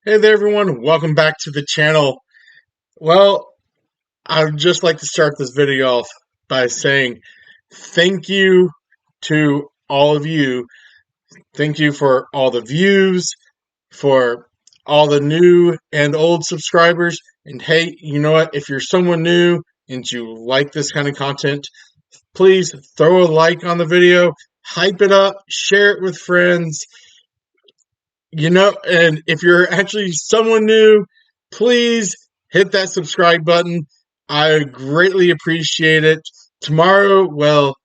Hey there everyone, welcome back to the channel. Well, I would just like to start this video off by saying thank you to all of you. Thank you for all the views, for all the new and old subscribers. And hey, you know what? If you're someone new and you like this kind of content, please throw a like on the video, hype it up, share it with friends. And if you're actually someone new, please hit that subscribe button. I greatly appreciate it. Tomorrow, well,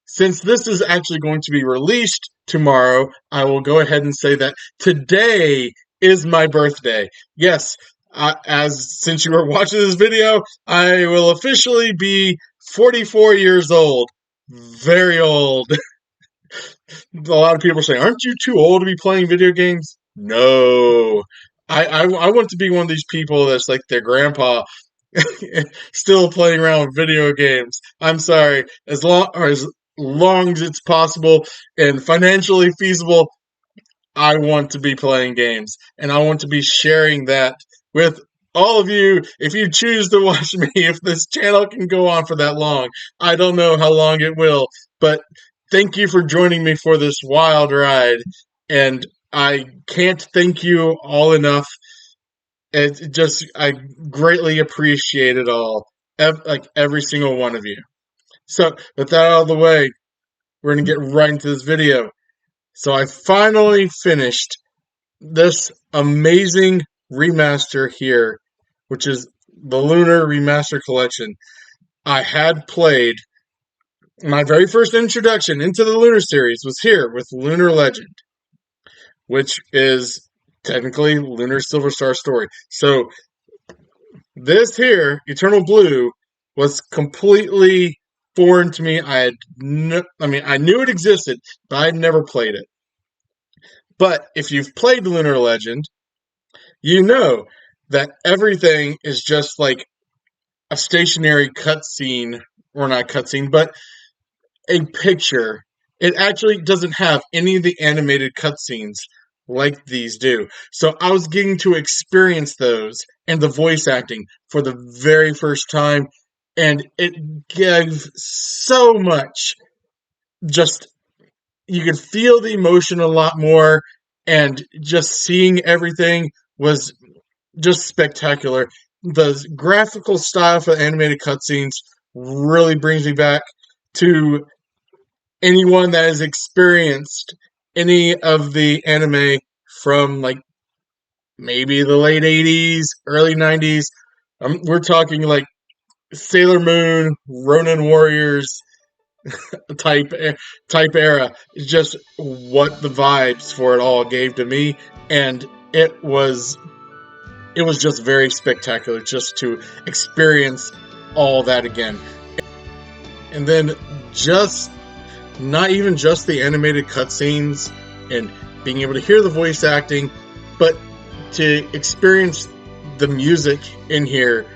since this is actually going to be released tomorrow, I will go ahead and say that today is my birthday. Yes, as since you are watching this video, I will officially be 44 years old. Very old. A lot of people are saying, "Aren't you too old to be playing video games?" No, I want to be one of these people that's like their grandpa, still playing around with video games. I'm sorry, as long as it's possible and financially feasible, I want to be playing games, and I want to be sharing that with all of you. If you choose to watch me, if this channel can go on for that long, I don't know how long it will, but thank you for joining me for this wild ride, and I can't thank you all enough. I greatly appreciate it all, like every single one of you. So, with that out of the way, we're going to get right into this video. So, I finally finished this amazing remaster here, which is the Lunar Remaster Collection. I had played my very first introduction into the Lunar series was here with Lunar Legend, which is technically Lunar Silver Star Story. So this here, Eternal Blue, was completely foreign to me. I knew it existed, but I had never played it. But if you've played Lunar Legend, you know that everything is just like a stationary cutscene, or not cutscene, but a picture. It actually doesn't have any of the animated cutscenes like these do. So I was getting to experience those and the voice acting for the very first time, and it gave so much. Just you could feel the emotion a lot more, and just seeing everything was just spectacular. The graphical style for animated cutscenes really brings me back to anyone that has experienced any of the anime from like maybe the late 80s, early 90s. We're talking like Sailor Moon, Ronin Warriors type type era. It's just what the vibes for it all gave to me, and it was just very spectacular just to experience all that again. And then just not even just the animated cutscenes and being able to hear the voice acting, but to experience the music in here,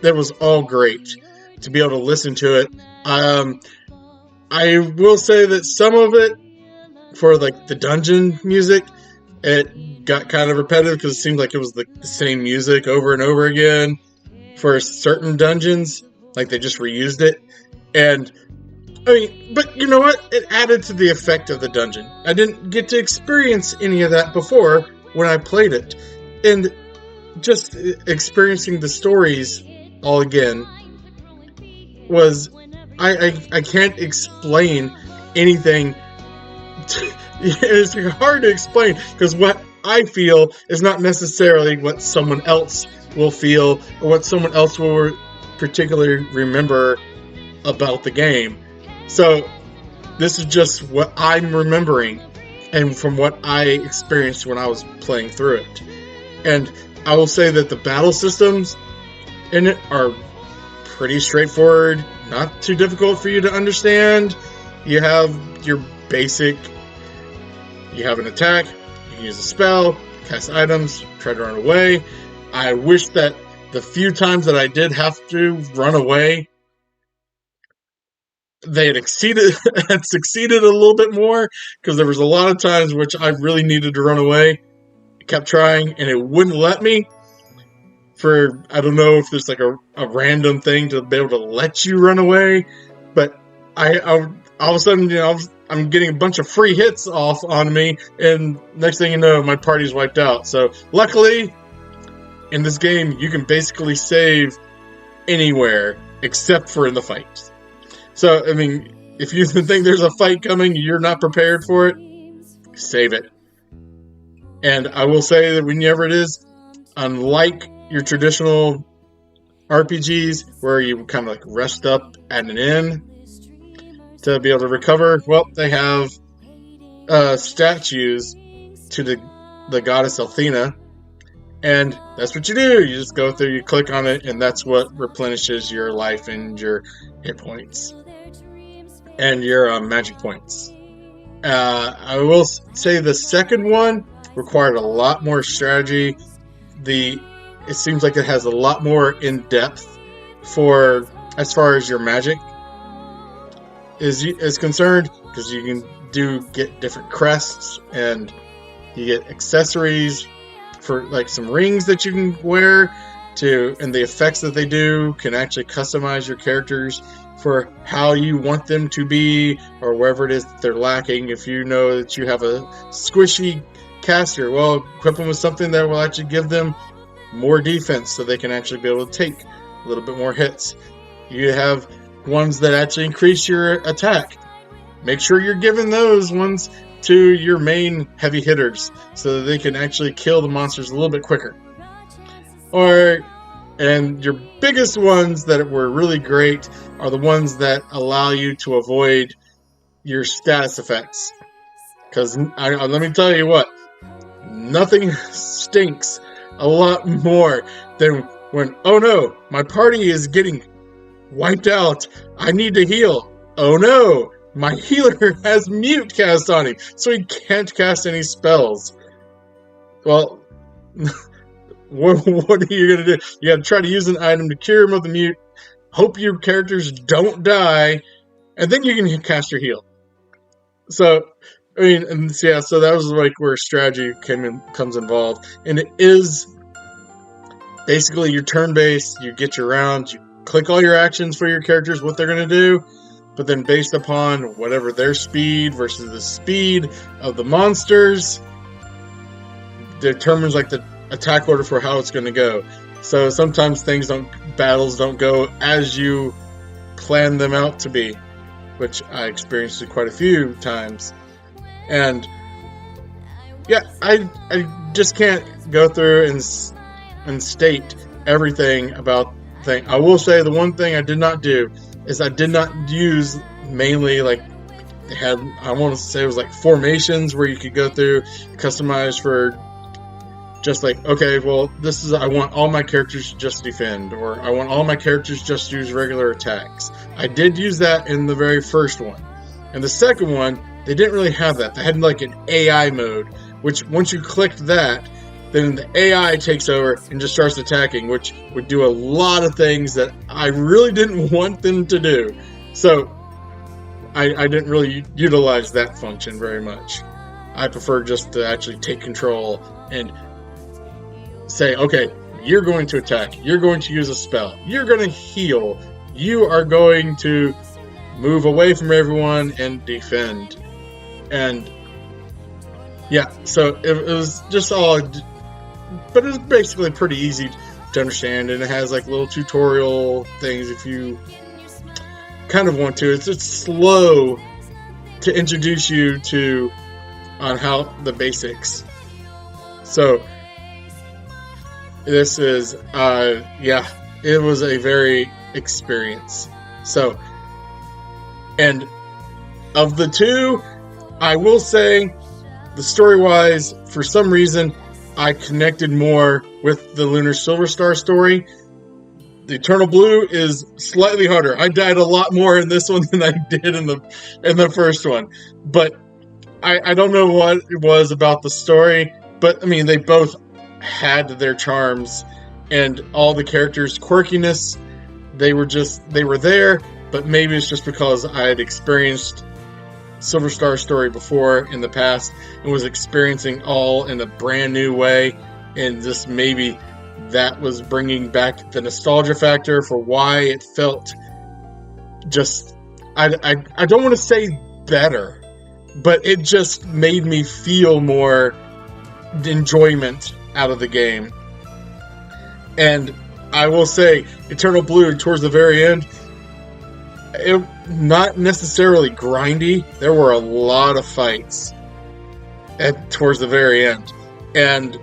that was all great. To be able to listen to it, I will say that some of it, for like the dungeon music, it got kind of repetitive because it seemed like it was the same music over and over again for certain dungeons, like they just reused it. And but you know what? It added to the effect of the dungeon. I didn't get to experience any of that before when I played it. And just experiencing the stories all again was... I can't explain anything. It's hard to explain because what I feel is not necessarily what someone else will feel or what someone else will particularly remember about the game. So this is just what I'm remembering and from what I experienced when I was playing through it. And I will say that the battle systems in it are pretty straightforward, not too difficult for you to understand. You have your basic, you have an attack, you can use a spell, cast items, try to run away. I wish that the few times that I did have to run away, they had succeeded a little bit more, because there was a lot of times which I really needed to run away, kept trying, and it wouldn't let me. For I don't know if there's like a random thing to be able to let you run away, but I all of a sudden, I'm getting a bunch of free hits off on me, and next thing you know, my party's wiped out. So luckily, in this game, you can basically save anywhere except for in the fight. So, I mean, if you think there's a fight coming, you're not prepared for it, save it. And I will say that whenever it is, unlike your traditional RPGs where you kind of like rest up at an inn to be able to recover, well, they have statues to the goddess Athena, and that's what you do. You just go through, you click on it, and that's what replenishes your life and your hit points and your magic points. I will say the second one required a lot more strategy. It seems like it has a lot more in depth for as far as your magic is concerned, because you can get different crests, and you get accessories for like some rings that you can wear and the effects that they do can actually customize your characters for how you want them to be, or wherever it is that they're lacking. If you know that you have a squishy caster, well, equip them with something that will actually give them more defense so they can actually be able to take a little bit more hits. You have ones that actually increase your attack. Make sure you're giving those ones to your main heavy hitters so that they can actually kill the monsters a little bit quicker. And your biggest ones that were really great are the ones that allow you to avoid your status effects. Because let me tell you what, nothing stinks a lot more than when, oh no, my party is getting wiped out. I need to heal. Oh no, my healer has mute cast on him, so he can't cast any spells. Well, what are you going to do? You got to try to use an item to cure him of the mute, hope your characters don't die, and then you can cast your heal. So, I mean, so that was like where strategy comes involved. And it is basically your turn-based, you get your rounds, you click all your actions for your characters, what they're going to do, but then based upon whatever their speed versus the speed of the monsters determines like the attack order for how it's going to go. So sometimes battles don't go as you plan them out to be, which I experienced it quite a few times. And yeah, I just can't go through and state everything about thing. I will say the one thing I did not do is I did not use mainly like they had, I want to say it was like formations where you could go through, customize for just like, okay, well, I want all my characters to just defend, or I want all my characters just use regular attacks. I did use that in the very first one. And the second one, they didn't really have that. They had like an AI mode, which once you clicked that, then the AI takes over and just starts attacking, which would do a lot of things that I really didn't want them to do. So I didn't really utilize that function very much. I prefer just to actually take control and say, okay, you're going to attack, you're going to use a spell, you're going to heal, you are going to move away from everyone and defend. And yeah, so it was just all, but it's basically pretty easy to understand, and it has like little tutorial things if you kind of want to. It's slow to introduce you to on how the basics. So this is it was a very experience. So, and of the two, I will say the story-wise, for some reason, I connected more with the Lunar Silver Star story. The Eternal Blue is slightly harder. I died a lot more in this one than I did in the first one. But I don't know what it was about the story, but I mean, they both had their charms, and all the characters' quirkiness, they were there, but maybe it's just because I had experienced Silver Star story before in the past and was experiencing all in a brand new way, and just maybe that was bringing back the nostalgia factor for why it felt just, I don't want to say better, but it just made me feel more enjoyment out of the game. And I will say, Eternal Blue, towards the very end, it not necessarily grindy. There were a lot of fights towards the very end, and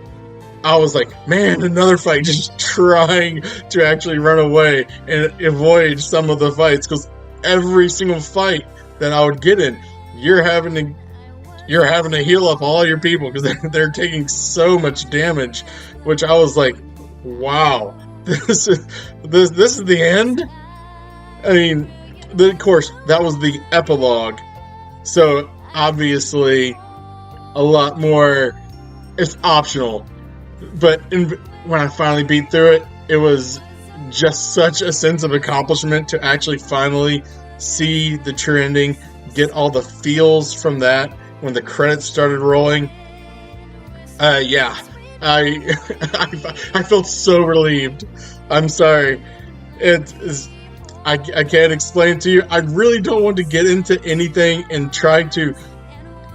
I was like, man, another fight, just trying to actually run away and avoid some of the fights, because every single fight that I would get in, you're having to heal up all your people because they're taking so much damage, which I was like, wow, this is the end. I mean, of course, that was the epilogue, so obviously a lot more. It's optional. But when I finally beat through it, it was just such a sense of accomplishment to actually finally see the true ending, get all the feels from that when the credits started rolling. Yeah, I felt so relieved. I'm sorry. I can't explain to you. I really don't want to get into anything and try to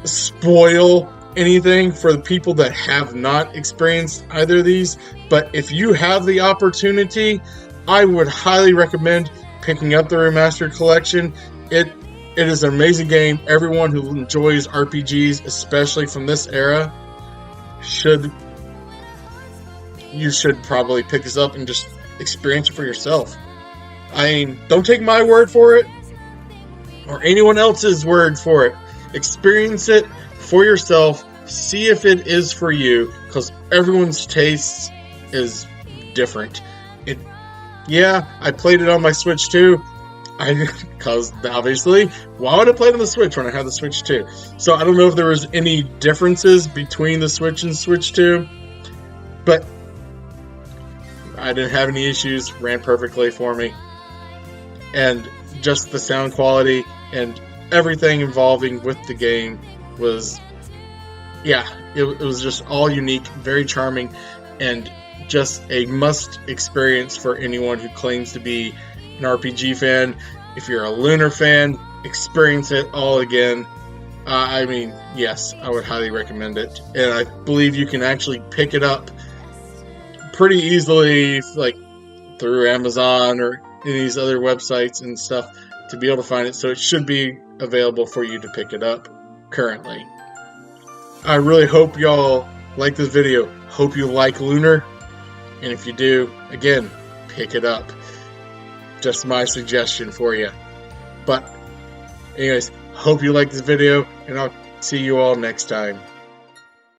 spoil anything for the people that have not experienced either of these, but if you have the opportunity, I would highly recommend picking up the Remastered Collection. It is an amazing game. Everyone who enjoys RPGs, especially from this era, you should probably pick this up and just experience it for yourself. I mean, don't take my word for it or anyone else's word for it. Experience it for yourself, see if it is for you, because everyone's taste is different. I played it on my Switch too, because obviously, why would I play it on the Switch when I have the Switch 2? So I don't know if there was any differences between the Switch and Switch 2, but I didn't have any issues, ran perfectly for me, and just the sound quality and everything involving with the game was, it was just all unique, very charming, and just a must experience for anyone who claims to be an RPG fan. If you're a Lunar fan, experience it all again. I mean, yes, I would highly recommend it, and I believe you can actually pick it up pretty easily, like through Amazon or any of these other websites and stuff, to be able to find it. So it should be available for you to pick it up currently. I really hope y'all like this video. Hope you like Lunar, and if you do, again, pick it up. Just my suggestion for you. But anyways, hope you like this video, and I'll see you all next time.